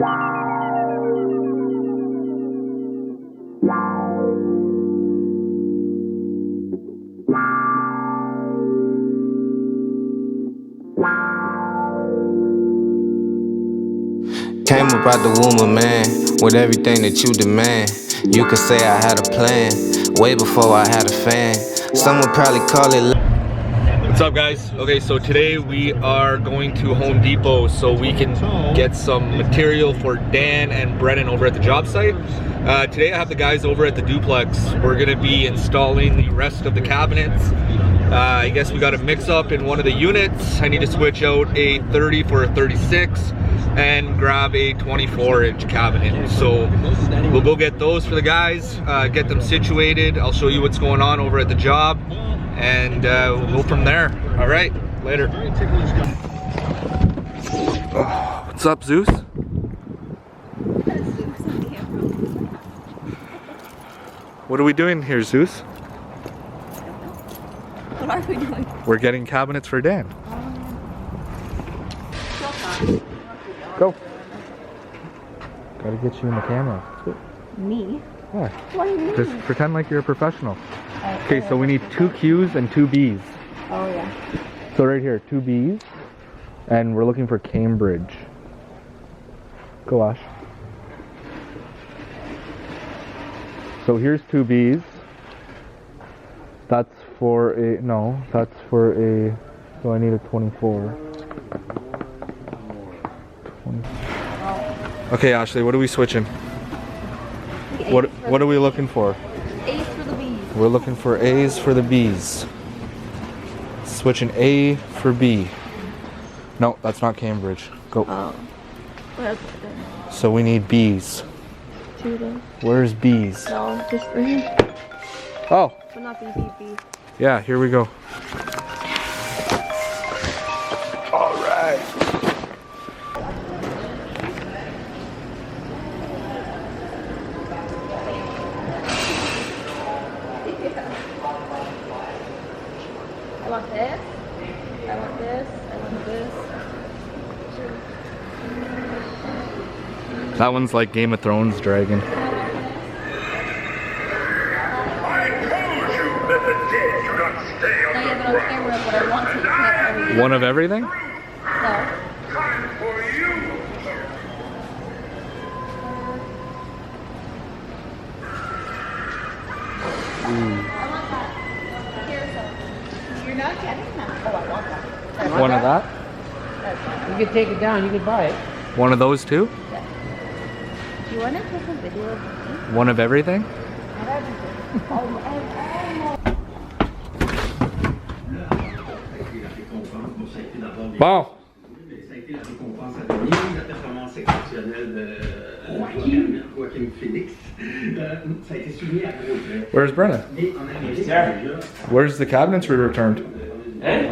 Came up out the womb of man with everything that you demand. You could say I had a plan way before I had a fan. Some would probably call it. What's up, guys? Okay, so today we are going to Home Depot so we can get some material for Dan and Brennan over at the job site. Today I have the guys over at the duplex. We're gonna be installing the rest of the cabinets. I guess we got a mix up in one of the units. I need to switch out a 30 for a 36 and grab a 24-inch cabinet. So we'll go get those for the guys, get them situated. I'll show you what's going on over at the job, and we'll go from there. All right, later. Oh, what's up, Zeus? What are we doing here, Zeus? What are we doing? We're getting cabinets for Dan. Go. Gotta get you in the camera. Me? Yeah. What do you mean? Just pretend like you're a professional. Okay, so we need 2 Qs and 2 Bs. Oh yeah. So right here, 2 Bs, and we're looking for Cambridge. Go, Ash. So here's 2 Bs. That's for a, no, that's for a, so I need a 24. Okay, Ashley, what are we switching? What are we looking for? A's for the B's. We're looking for A's for the B's. Switching A for B. No, that's not Cambridge. Go. Oh. Well, So we need B's. 2 then. Where's B's? No, just 3. Oh, But not B. yeah, here we go. All right. I want this. I want this. I want this. That one's like Game of Thrones dragon. No, yeah, but on camera, what I want to, you can't tell me. One of everything? No. You're not getting that. Oh, I want that. One of that? You could take it down, you could buy it. One of those two? Do you want to take a video of me? One of everything? Not everything. Oh, Bon. Ça a été la récompense à Denis, la performance exceptionnelle de Joaquin Phoenix. Ça a été souligné à gros traits. Where's Brennan? Mais en Amérique, déjà, Where's the cabinets we returned?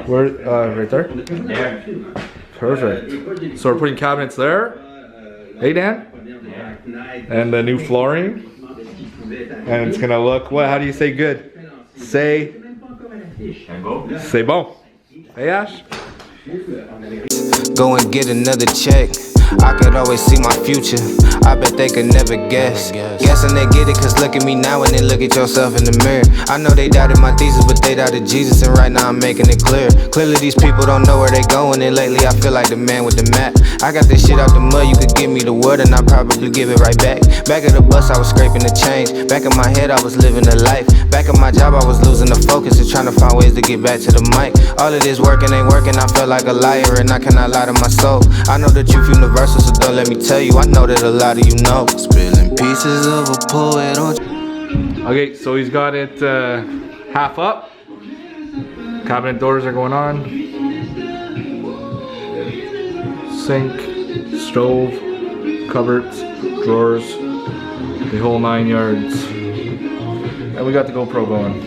Where? Right there? Perfect. So we're putting cabinets there. Hey, Dan? And the new flooring. And it's gonna look, what, how do you say good? Say bon. Hey, Ash? Go and get another check. I could always see my future. I bet they could never guess. Guessing they get it, cause look at me now and then look at yourself in the mirror. I know they doubted my thesis, but they doubted Jesus, and right now I'm making it clear. Clearly these people don't know where they going, and lately I feel like the man with the map. I got this shit out the mud, you could give me the word and I'll probably give it right back. Back of the bus I was scraping the change. Back in my head I was living a life. Back in my job I was losing the focus and trying to find ways to get back to the mic. All of this working ain't working, I felt like a liar and I cannot lie to my soul. I know the truth universal, so don't let me tell you, I know that a lot of you know. Spilling pieces of a poet on. Okay, so he's got it half up. Cabinet doors are going on. Sink, stove, cupboards, drawers, the whole 9 yards. And we got the GoPro going.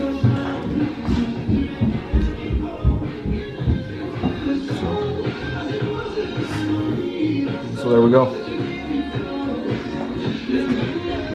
So there we go.